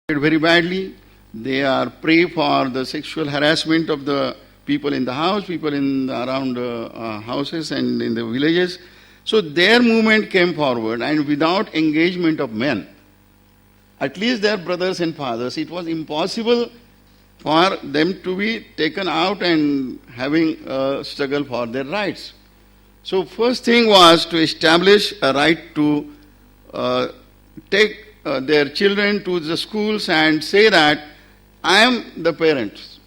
very badly. They are prey for the sexual harassment of the people in the house, people in around houses and in the villages. So their movement came forward, and without engagement of men, at least their brothers and fathers, it was impossible for them to be taken out and having a struggle for their rights. So first thing was to establish a right to take their children to the schools and say that I am the parent.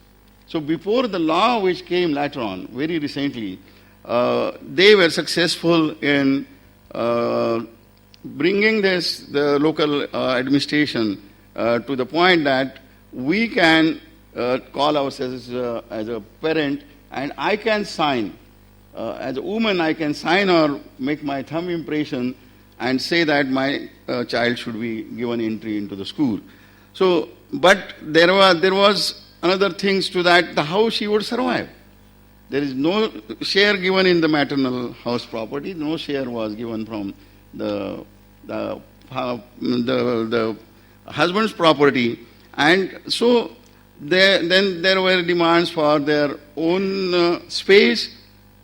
So before the law which came later on, very recently, they were successful in bringing the local administration to the point that we can call ourselves as a parent, and I can sign, as a woman I can sign or make my thumb impression and say that my child should be given entry into the school. So, but there was another things to that, how she would survive. There is no share given in the maternal house property. No share was given from the husband's property, and so then there were demands for their own space,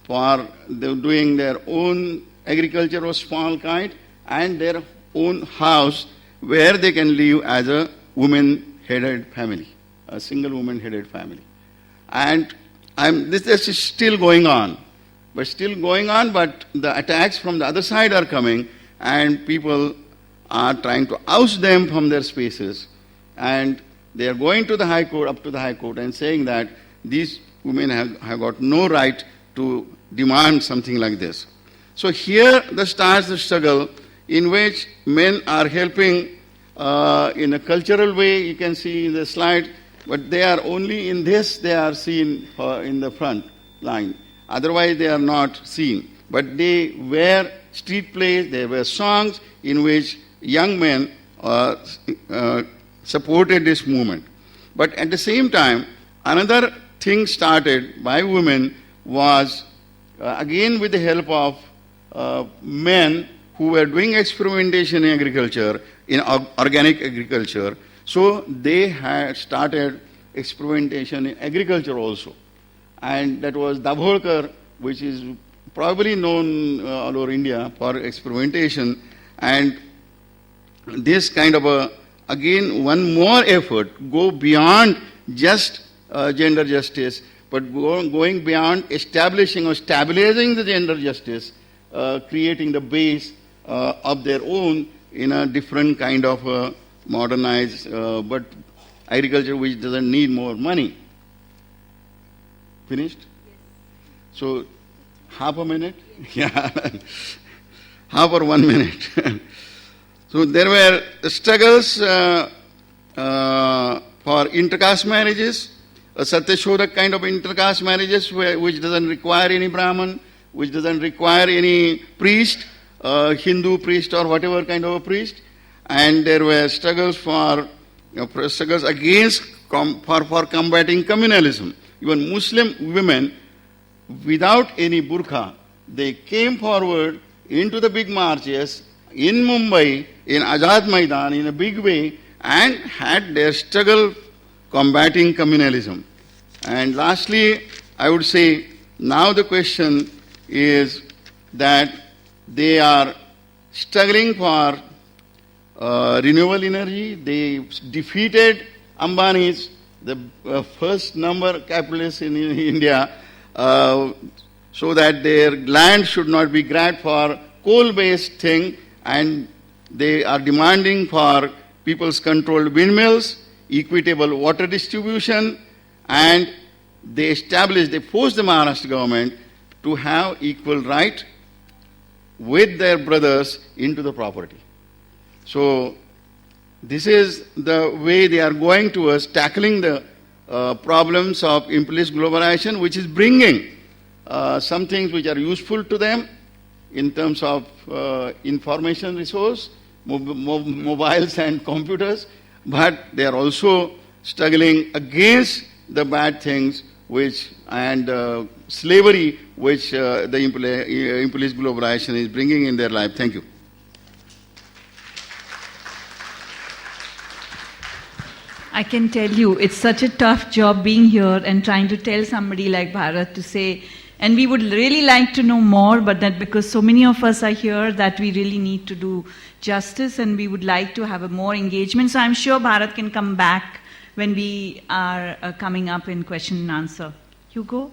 for doing their own agriculture of small kind, and their own house where they can live as a woman-headed family, a single woman-headed family. And this is still going on, but the attacks from the other side are coming, and people are trying to oust them from their spaces, and they are going to the High Court, up to the High Court, and saying that these women have got no right to demand something like this. So here starts the struggle in which men are helping in a cultural way. You can see in the slide, but they are only in this, they are seen in the front line. Otherwise they are not seen. But they were street plays, there were songs in which young men supported this movement. But at the same time, another thing started by women was, again with the help of men who were doing experimentation in agriculture, in organic agriculture. So they had started experimentation in agriculture also. And that was Dabholkar, which is probably known all over India for experimentation. And this kind of again, one more effort, go beyond just gender justice, but going beyond establishing or stabilizing the gender justice, creating the base of their own in a different kind of modernized, but agriculture which doesn't need more money. Finished? So, half a minute? Yeah. Half or 1 minute. So there were struggles for intercaste marriages, Satyashodak kind of intercaste marriages which doesn't require any Brahman, which doesn't require any priest, Hindu priest or whatever kind of a priest. And there were struggles struggles against, for combating communalism. Even Muslim women, without any burqa, they came forward into the big marches in Mumbai, in Azad Maidan, in a big way, and had their struggle combating communalism. And lastly, I would say, now the question is that they are struggling for renewable energy. They defeated Ambani's, the first number capitalist in India, so that their land should not be grabbed for coal-based thing, and they are demanding for people's controlled windmills, equitable water distribution, and they forced the Maharashtra government to have equal right with their brothers into the property. So this is the way they are going towards tackling the problems of implicit globalization, which is bringing some things which are useful to them in terms of information resource, mobiles and computers, but they are also struggling against the bad things and slavery which the implicit globalization is bringing in their life. Thank you. I can tell you, it's such a tough job being here and trying to tell somebody like Bharat to say, and we would really like to know more, but that because so many of us are here that we really need to do justice and we would like to have a more engagement. So I'm sure Bharat can come back when we are coming up in question and answer. Hugo,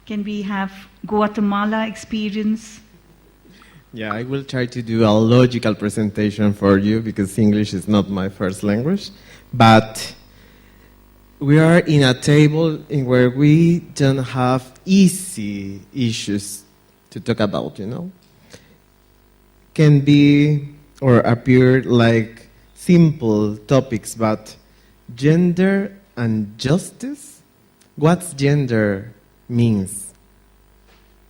can we have Guatemala experience? Yeah, I will try to do a logical presentation for you because English is not my first language. But we are in a table in where we don't have easy issues to talk about, you know. Can be or appear like simple topics, but gender and justice? What's gender means?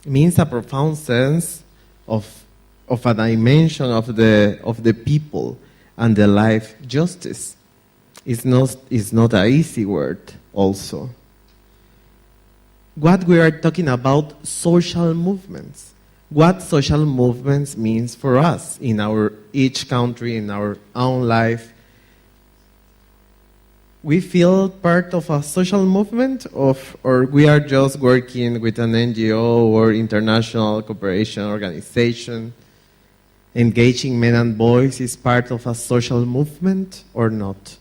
It means a profound sense of a dimension of the people and the life. Justice is not an easy word also. What we are talking about, social movements. What social movements means for us in each country, in our own life. We feel part of a social movement or we are just working with an NGO or international cooperation organization. Engaging men and boys is part of a social movement or not?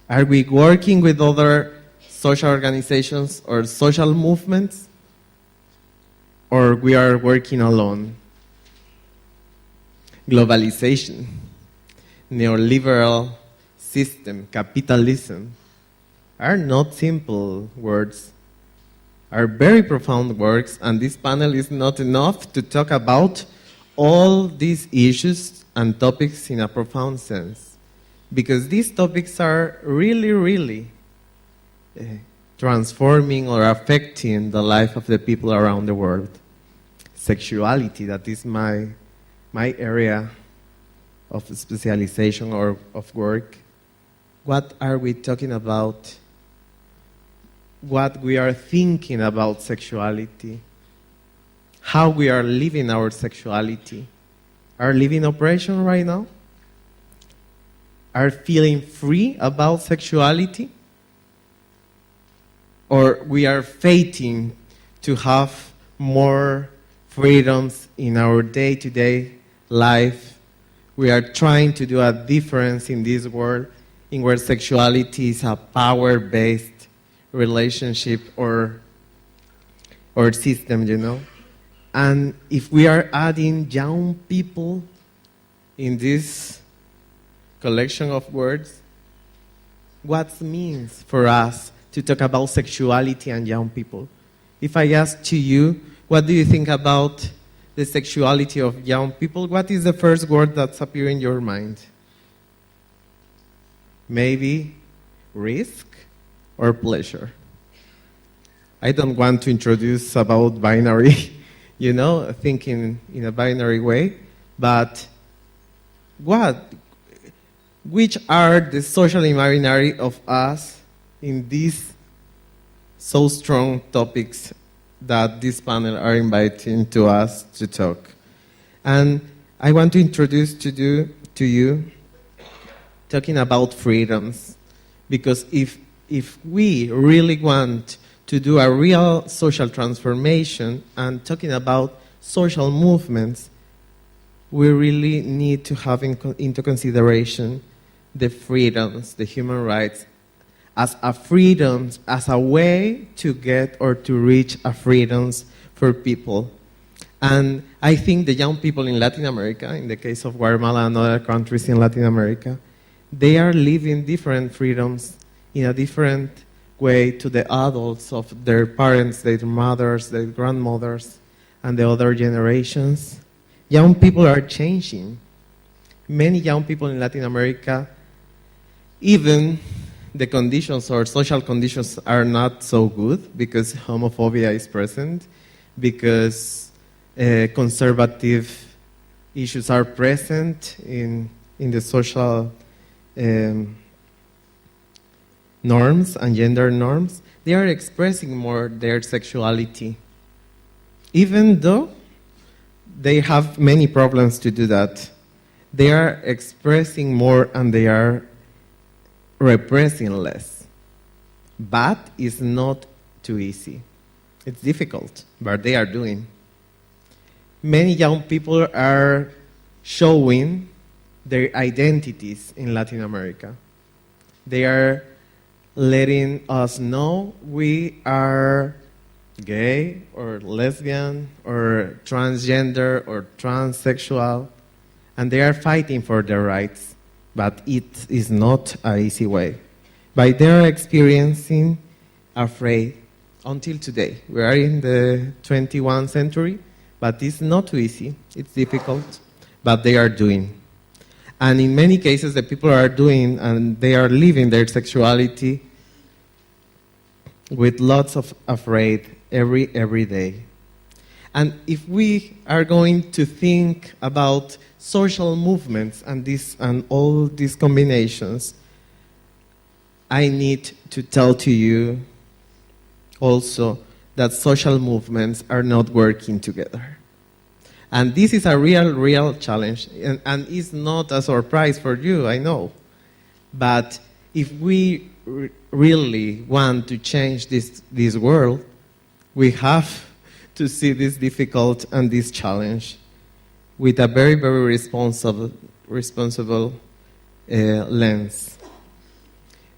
Are we working with other social organizations or social movements? Or we are working alone? Globalization, neoliberal system, capitalism, are not simple words, are very profound words, and this panel is not enough to talk about all these issues and topics in a profound sense, because these topics are really, really transforming or affecting the life of the people around the world. Sexuality, that is my area of specialization or of work. What are we talking about? What we are thinking about sexuality? How we are living our sexuality? Are living oppression right now? Are feeling free about sexuality? Or we are fighting to have more freedoms in our day-to-day life? We are trying to do a difference in this world in where sexuality is a power-based relationship or system, you know? And if we are adding young people in this collection of words, what it means for us to talk about sexuality and young people? If I ask to you, what do you think about the sexuality of young people? What is the first word that's appearing in your mind? Maybe risk or pleasure. I don't want to introduce about binary, you know, thinking in a binary way, but which are the social imaginary of us in these so strong topics that this panel are inviting to us to talk? And I want to introduce to you talking about freedoms, because if we really want to do a real social transformation and talking about social movements, we really need to have into consideration the freedoms, the human rights, as a freedoms, as a way to get or to reach a freedoms for people. And I think the young people in Latin America, in the case of Guatemala and other countries in Latin America, they are living different freedoms in a different way to the adults of their parents, their mothers, their grandmothers, and the other generations. Young people are changing. Many young people in Latin America, even the conditions or social conditions are not so good because homophobia is present, because conservative issues are present in the social norms and gender norms. They are expressing more their sexuality, even though they have many problems to do that. They are expressing more and they are repressing less. But it's not too easy. It's difficult, but they are doing. Many young people are showing their identities in Latin America. They are letting us know we are gay or lesbian or transgender or transsexual, and they are fighting for their rights, but it is not an easy way. But they are experiencing afraid until today. We are in the 21st century, but it's not too easy. It's difficult, but they are doing. And in many cases, the people are doing, and they are living their sexuality with lots of afraid every day. And if we are going to think about social movements and all these combinations, I need to tell to you also that social movements are not working together. And this is a real challenge, and it's not a surprise for you, I know. But if we really want to change this world, we have to see this difficult and this challenge with a very responsible lens.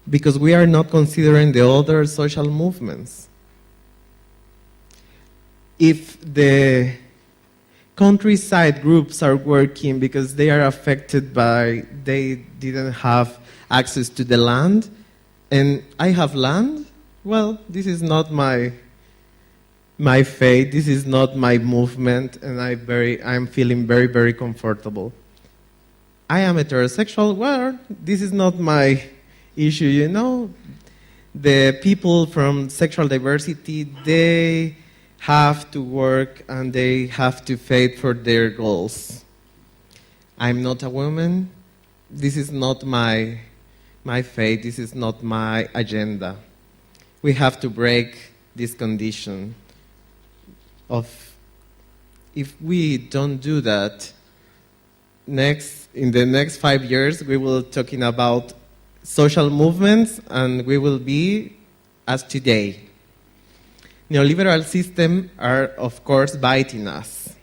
Because we are not considering the other social movements. If the countryside groups are working because they are affected by, they didn't have access to the land, and I have land, well, this is not my faith, this is not my movement, and I'm feeling very comfortable. I am heterosexual, well, this is not my issue, you know. The people from sexual diversity, they have to work and they have to fight for their goals. I'm not a woman. This is not my fate. This is not my agenda. We have to break this condition of, if we don't do that, in the next 5 years, we will talking about social movements, and we will be as today. Neoliberal systems are, of course, biting us.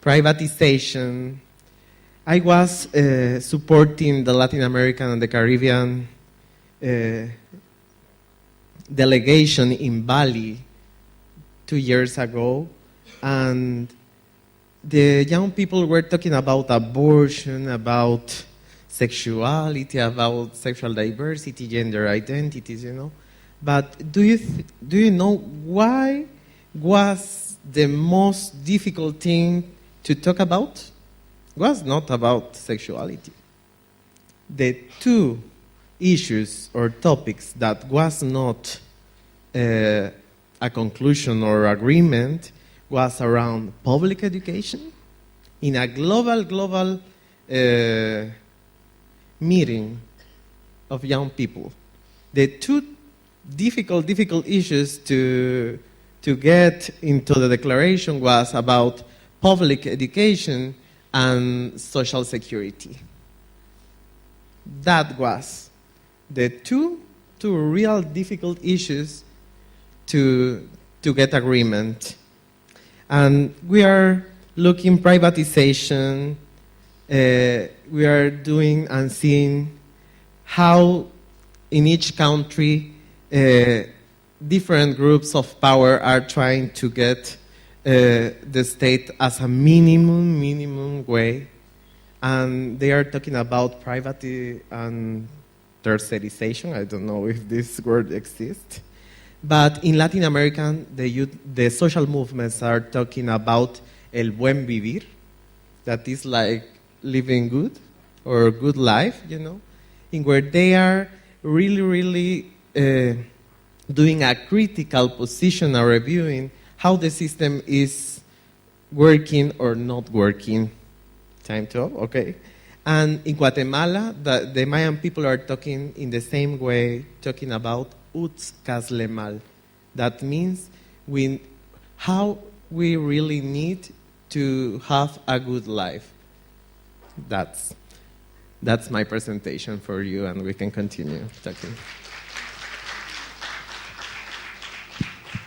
Privatization. I was supporting the Latin American and the Caribbean delegation in Bali 2 years ago, and the young people were talking about abortion, about sexuality, about sexual diversity, gender identities, you know. But do you know why was the most difficult thing to talk about? It was not about sexuality. The two issues or topics that was not a conclusion or agreement was around public education in a global meeting of young people. The two difficult issues to get into the declaration was about public education and social security. That was the two real difficult issues to get agreement. And we are looking privatization, we are doing and seeing how in each country different groups of power are trying to get the state as a minimum way, and they are talking about privacy and tercerization. I don't know if this word exists, but in Latin America, the social movements are talking about el buen vivir, that is like living good or good life, you know, in where they are really doing a critical position or reviewing how the system is working or not working. Time to up, okay. And in Guatemala, the Mayan people are talking in the same way, talking about utzcaslemal. That means how we really need to have a good life. That's my presentation for you, and we can continue talking.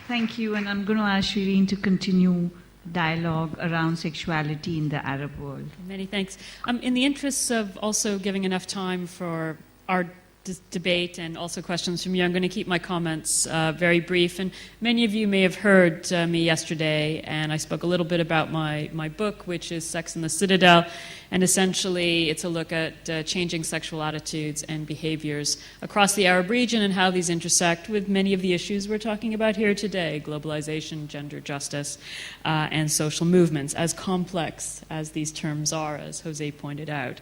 Thank you, and I'm going to ask Shireen to continue dialogue around sexuality in the Arab world. Many thanks. In the interests of also giving enough time for our debate and also questions from you, I'm going to keep my comments very brief. And many of you may have heard me yesterday, and I spoke a little bit about my book, which is Sex in the Citadel. And essentially, it's a look at changing sexual attitudes and behaviors across the Arab region and how these intersect with many of the issues we're talking about here today: globalization, gender justice, and social movements, as complex as these terms are, as Jose pointed out.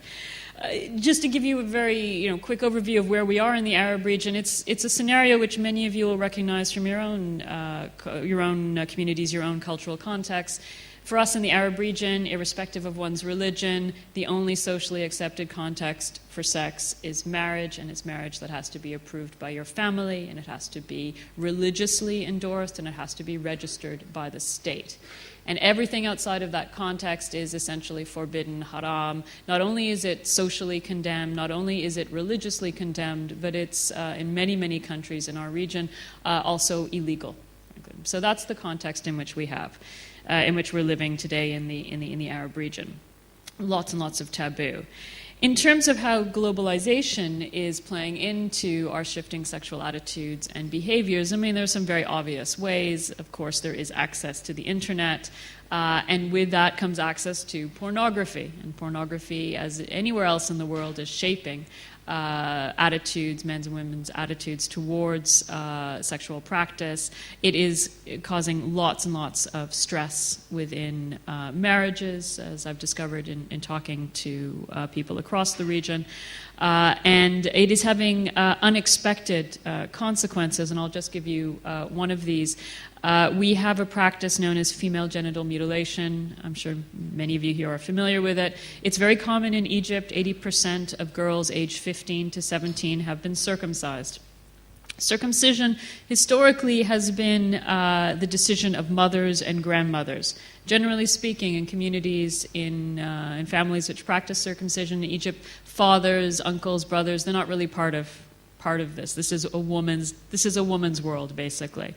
Just to give you a very quick overview of where we are in the Arab region, it's a scenario which many of you will recognize from your own communities, your own cultural contexts. For us in the Arab region, irrespective of one's religion, the only socially accepted context for sex is marriage, and it's marriage that has to be approved by your family, and it has to be religiously endorsed, and it has to be registered by the state. And everything outside of that context is essentially forbidden, haram. Not only is it socially condemned, not only is it religiously condemned, but it's, in many, many countries in our region, also illegal. So that's the context in which we have, in which we're living today in the Arab region. Lots and lots of taboo. In terms of how globalization is playing into our shifting sexual attitudes and behaviors, I mean, there's some very obvious ways. Of course, there is access to the internet, and with that comes access to pornography. And pornography, as anywhere else in the world, is shaping attitudes, men's and women's attitudes towards sexual practice. It is causing lots and lots of stress within marriages, as I've discovered in talking to people across the region. And it is having unexpected consequences, and I'll just give you one of these. We have a practice known as female genital mutilation. I'm sure many of you here are familiar with it. It's very common in Egypt. 80% of girls aged 15 to 17 have been circumcised. Circumcision historically has been the decision of mothers and grandmothers. Generally speaking, in communities, in families which practice circumcision in Egypt, fathers, uncles, brothers, they're not really part of this. This is a woman's world, basically.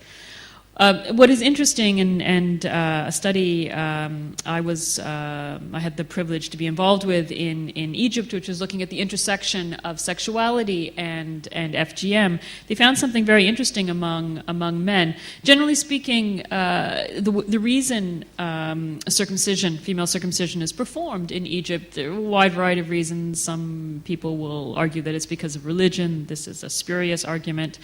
What is interesting, and a study I had the privilege to be involved with in Egypt, which was looking at the intersection of sexuality and FGM, they found something very interesting among men. Generally speaking, the reason female circumcision is performed in Egypt, there are a wide variety of reasons. Some people will argue that it's because of religion. This is a spurious argument.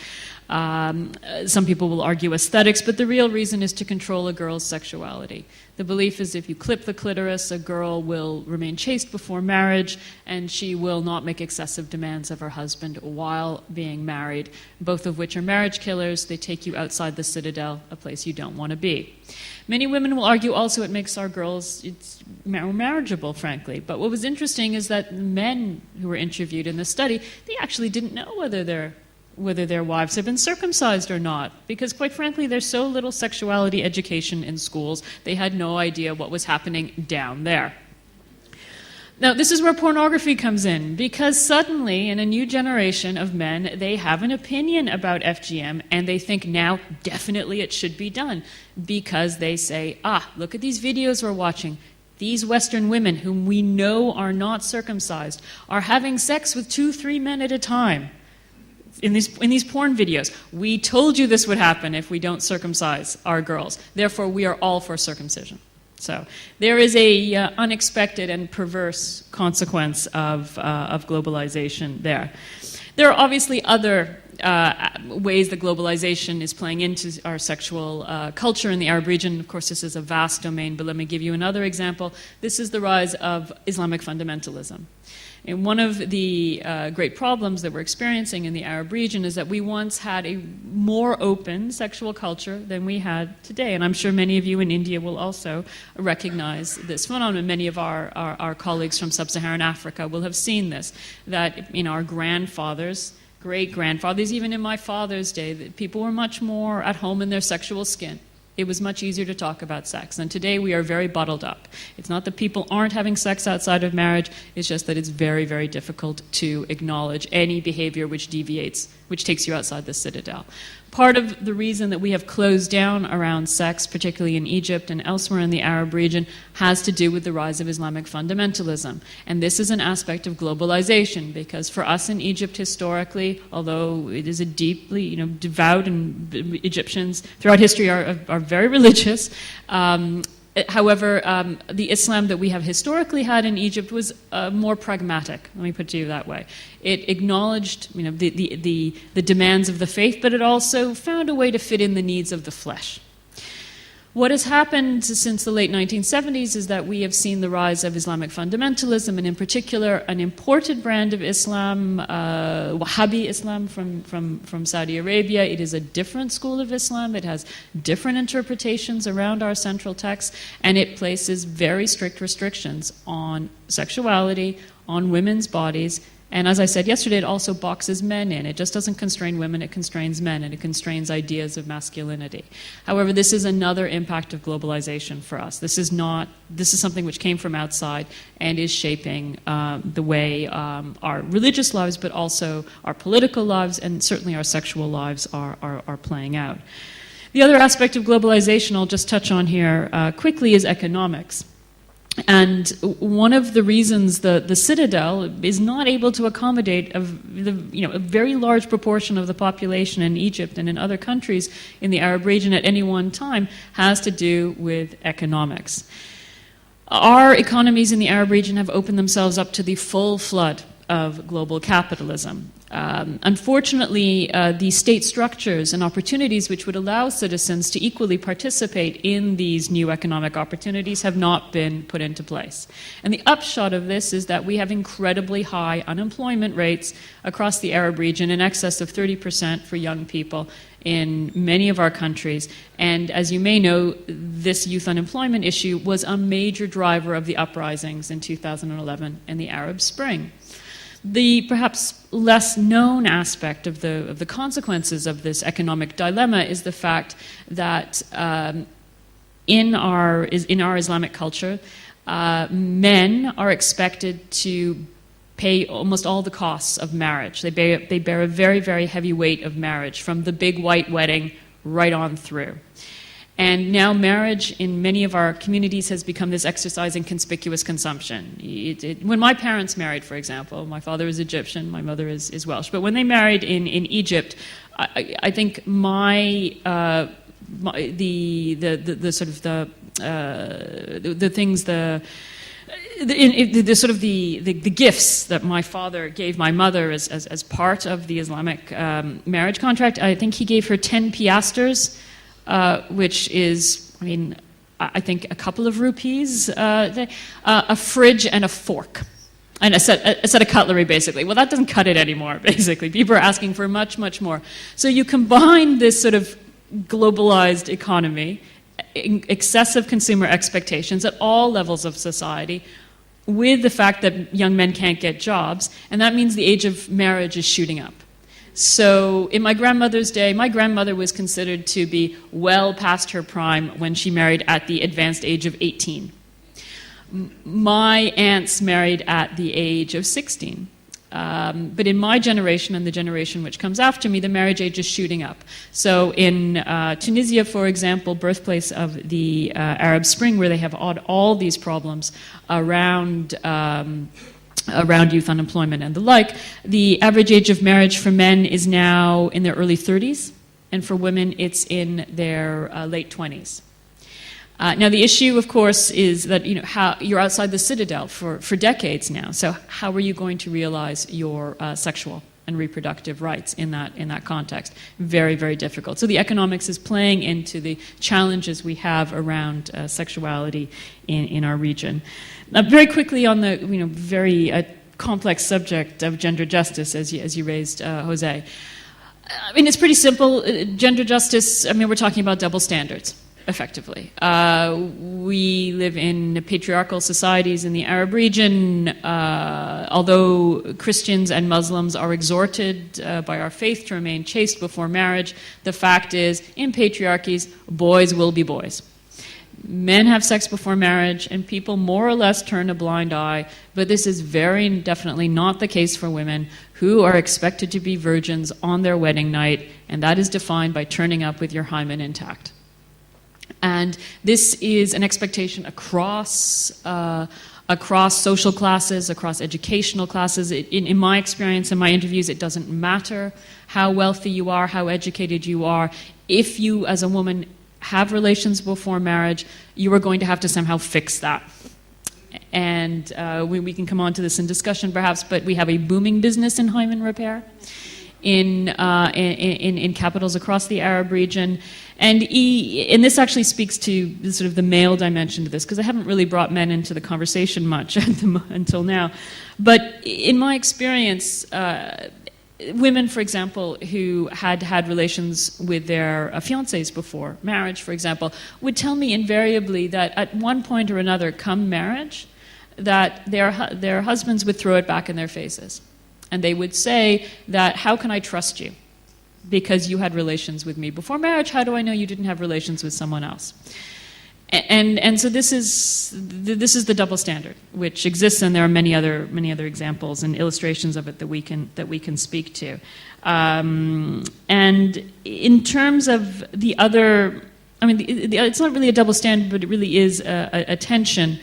Some people will argue aesthetics, but the real reason is to control a girl's sexuality. The belief is if you clip the clitoris, a girl will remain chaste before marriage, and she will not make excessive demands of her husband while being married, both of which are marriage killers. They take you outside the citadel, a place you don't want to be. Many women will argue also it makes our girls more marriageable, frankly. But what was interesting is that men who were interviewed in the study, they actually didn't know whether their wives have been circumcised or not, because quite frankly there's so little sexuality education in schools, they had no idea what was happening down there. Now this is where pornography comes in, because suddenly in a new generation of men, they have an opinion about FGM and they think now definitely it should be done, because they say, look at these videos we're watching. These Western women whom we know are not circumcised are having sex with 2-3 men at a time. In these porn videos, we told you this would happen if we don't circumcise our girls. Therefore, we are all for circumcision. So there is a unexpected and perverse consequence of globalization there. There are obviously other ways that globalization is playing into our sexual culture in the Arab region. Of course, this is a vast domain, but let me give you another example. This is the rise of Islamic fundamentalism. And one of the great problems that we're experiencing in the Arab region is that we once had a more open sexual culture than we had today. And I'm sure many of you in India will also recognize this phenomenon. Many of our colleagues from sub-Saharan Africa will have seen this, that our grandfathers, great-grandfathers, even in my father's day, that people were much more at home in their sexual skin. it was much easier to talk about sex. And today we are very bottled up. It's not that people aren't having sex outside of marriage, it's just that it's very, very difficult to acknowledge any behavior which deviates, which takes you outside the citadel. Part of the reason that we have closed down around sex, particularly in Egypt and elsewhere in the Arab region, has to do with the rise of Islamic fundamentalism. And this is an aspect of globalization, because for us in Egypt historically, although it is a deeply, devout, and Egyptians throughout history are very religious, however, the Islam that we have historically had in Egypt was more pragmatic. Let me put it to you that way. It acknowledged, the demands of the faith, but it also found a way to fit in the needs of the flesh. What has happened since the late 1970s is that we have seen the rise of Islamic fundamentalism, and in particular an imported brand of Islam, Wahhabi Islam from Saudi Arabia. It is a different school of Islam. It has different interpretations around our central texts, and it places very strict restrictions on sexuality, on women's bodies. And as I said yesterday, it also boxes men in. It just doesn't constrain women, it constrains men, and it constrains ideas of masculinity. However, this is another impact of globalization for us. This is something which came from outside and is shaping the way our religious lives, but also our political lives, and certainly our sexual lives are playing out. The other aspect of globalization I'll just touch on here quickly is economics. And one of the reasons the citadel is not able to accommodate a very large proportion of the population in Egypt and in other countries in the Arab region at any one time has to do with economics. Our economies in the Arab region have opened themselves up to the full flood of global capitalism. Unfortunately, the state structures and opportunities which would allow citizens to equally participate in these new economic opportunities have not been put into place. And the upshot of this is that we have incredibly high unemployment rates across the Arab region, in excess of 30% for young people in many of our countries. And as you may know, this youth unemployment issue was a major driver of the uprisings in 2011 and the Arab Spring. The perhaps less known aspect of the consequences of this economic dilemma is the fact that in our Islamic culture, men are expected to pay almost all the costs of marriage. They bear a very, very heavy weight of marriage, from the big white wedding right on through. And now marriage in many of our communities has become this exercise in conspicuous consumption. When my parents married, for example, my father is Egyptian, my mother is Welsh, but when they married in Egypt, I think the gifts that my father gave my mother as part of the Islamic marriage contract, I think he gave her 10 piastres, which is, I think a couple of rupees, a fridge and a fork, and a set of cutlery, basically. Well, that doesn't cut it anymore, basically. People are asking for much, much more. So you combine this sort of globalized economy, excessive consumer expectations at all levels of society, with the fact that young men can't get jobs, and that means the age of marriage is shooting up. So in my grandmother's day, my grandmother was considered to be well past her prime when she married at the advanced age of 18. My aunts married at the age of 16. But in my generation and the generation which comes after me, the marriage age is shooting up. So in Tunisia, for example, birthplace of the Arab Spring, where they have all these problems around youth unemployment and the like, the average age of marriage for men is now in their early 30s, and for women it's in their late 20s. Now the issue, of course, is that how you're outside the citadel for decades now. So how are you going to realize your sexual and reproductive rights in that context? Very, very difficult. So the economics is playing into the challenges we have around sexuality in our region. Very quickly on the very complex subject of gender justice, as you raised, Jose. It's pretty simple. Gender justice, we're talking about double standards. effectively. We live in patriarchal societies in the Arab region. Although Christians and Muslims are exhorted by our faith to remain chaste before marriage, the fact is, in patriarchies, boys will be boys. Men have sex before marriage, and people more or less turn a blind eye, but this is very definitely not the case for women, who are expected to be virgins on their wedding night, and that is defined by turning up with your hymen intact. And this is an expectation across social classes, across educational classes. In my experience, in my interviews, it doesn't matter how wealthy you are, how educated you are. If you, as a woman, have relations before marriage, you are going to have to somehow fix that. And we can come on to this in discussion perhaps, but we have a booming business in hymen repair in capitals across the Arab region. And this actually speaks to sort of the male dimension to this, because I haven't really brought men into the conversation much until now. But in my experience, women, for example, who had relations with their fiancés before marriage, for example, would tell me invariably that at one point or another, come marriage, that their husbands would throw it back in their faces. And they would say that, how can I trust you? Because you had relations with me before marriage, how do I know you didn't have relations with someone else? And so this is the double standard, which exists, and there are many other examples and illustrations of it that we can speak to. And in terms of the other, I mean, it's not really a double standard, but it really is a tension.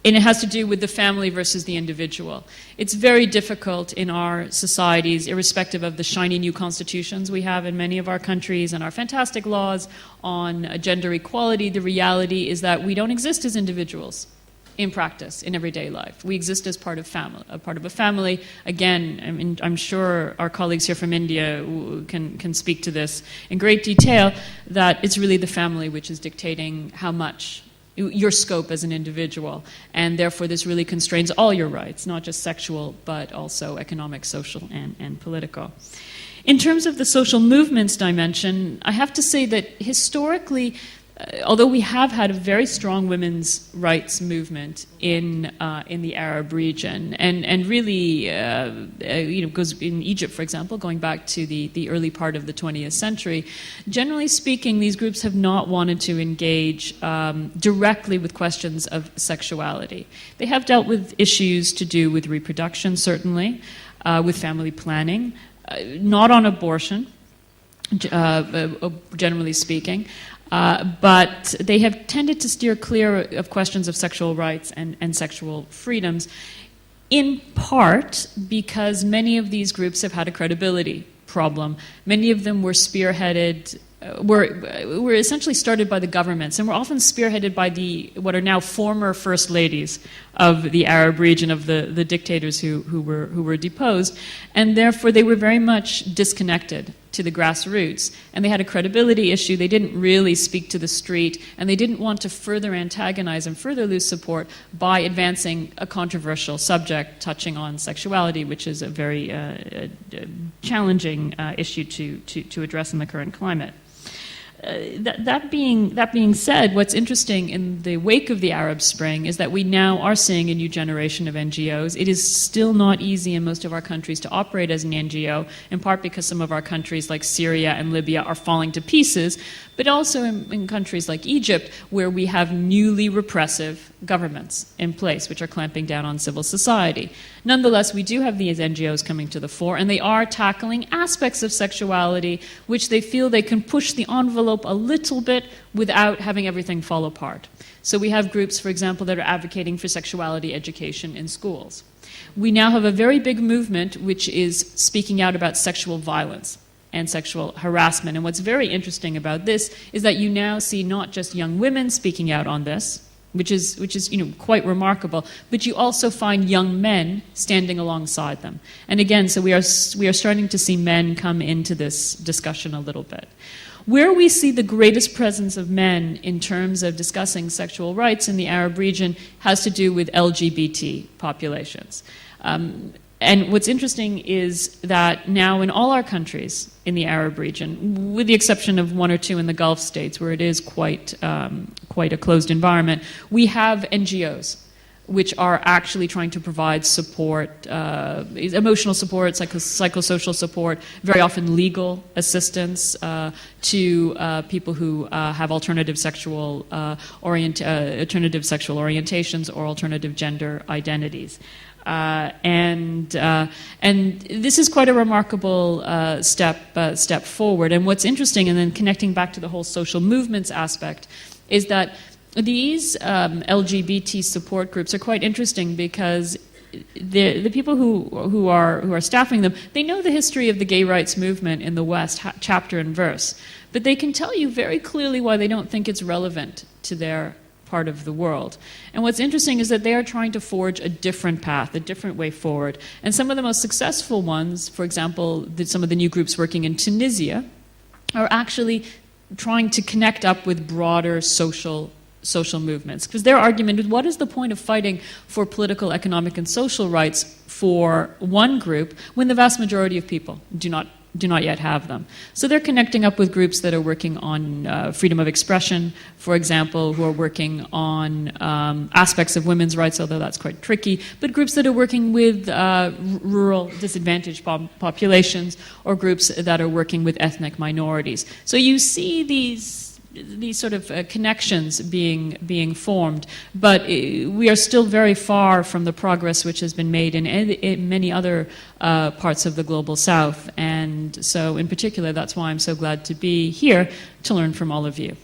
And it has to do with the family versus the individual. It's very difficult in our societies, irrespective of the shiny new constitutions we have in many of our countries and our fantastic laws on gender equality. The reality is that we don't exist as individuals in practice, in everyday life. We exist as part of a family. Again, I mean, I'm sure our colleagues here from India can speak to this in great detail, that it's really the family which is dictating how much your scope as an individual, and therefore this really constrains all your rights, not just sexual, but also economic, social, and political. In terms of the social movements dimension, I have to say that historically, although we have had a very strong women's rights movement in the Arab region, and really, goes in Egypt, for example, going back to the early part of the 20th century, generally speaking, these groups have not wanted to engage directly with questions of sexuality. They have dealt with issues to do with reproduction, certainly, with family planning, not on abortion, generally speaking. But they have tended to steer clear of questions of sexual rights and sexual freedoms, in part because many of these groups have had a credibility problem. Many of them were spearheaded, were essentially started by the governments, and were often spearheaded by what are now former first ladies of the Arab region, of the dictators who were deposed, and therefore they were very much disconnected to the grassroots, and they had a credibility issue. They didn't really speak to the street, and they didn't want to further antagonize and further lose support by advancing a controversial subject touching on sexuality, which is a very challenging issue to address in the current climate. That being said, what's interesting in the wake of the Arab Spring is that we now are seeing a new generation of NGOs. It is still not easy in most of our countries to operate as an NGO, in part because some of our countries like Syria and Libya are falling to pieces, but also in countries like Egypt, where we have newly repressive governments in place, which are clamping down on civil society. Nonetheless, we do have these NGOs coming to the fore, and they are tackling aspects of sexuality which they feel they can push the envelope a little bit without having everything fall apart. So we have groups, for example, that are advocating for sexuality education in schools. We now have a very big movement which is speaking out about sexual violence and sexual harassment. And what's very interesting about this is that you now see not just young women speaking out on this, which is quite remarkable, but you also find young men standing alongside them. And again, so we are starting to see men come into this discussion a little bit. Where we see the greatest presence of men in terms of discussing sexual rights in the Arab region has to do with LGBT populations. And what's interesting is that now in all our countries in the Arab region, with the exception of one or two in the Gulf states where it is quite a closed environment, we have NGOs which are actually trying to provide support, emotional support, psychosocial support, very often legal assistance to people who have alternative sexual orientations or alternative gender identities. And this is quite a remarkable step forward. And what's interesting, and then connecting back to the whole social movements aspect, is that these LGBT support groups are quite interesting because the people who are staffing them, they know the history of the gay rights movement in the West, chapter and verse, but they can tell you very clearly why they don't think it's relevant to their part of the world. And what's interesting is that they are trying to forge a different path, a different way forward. And some of the most successful ones, for example, some of the new groups working in Tunisia, are actually trying to connect up with broader social movements. Because their argument is, what is the point of fighting for political, economic, and social rights for one group when the vast majority of people do not yet have them? So they're connecting up with groups that are working on freedom of expression, for example, who are working on aspects of women's rights, although that's quite tricky, but groups that are working with rural disadvantaged populations, or groups that are working with ethnic minorities. So you see these sort of connections being formed, but we are still very far from the progress which has been made in many other parts of the global south. And so in particular, that's why I'm so glad to be here to learn from all of you.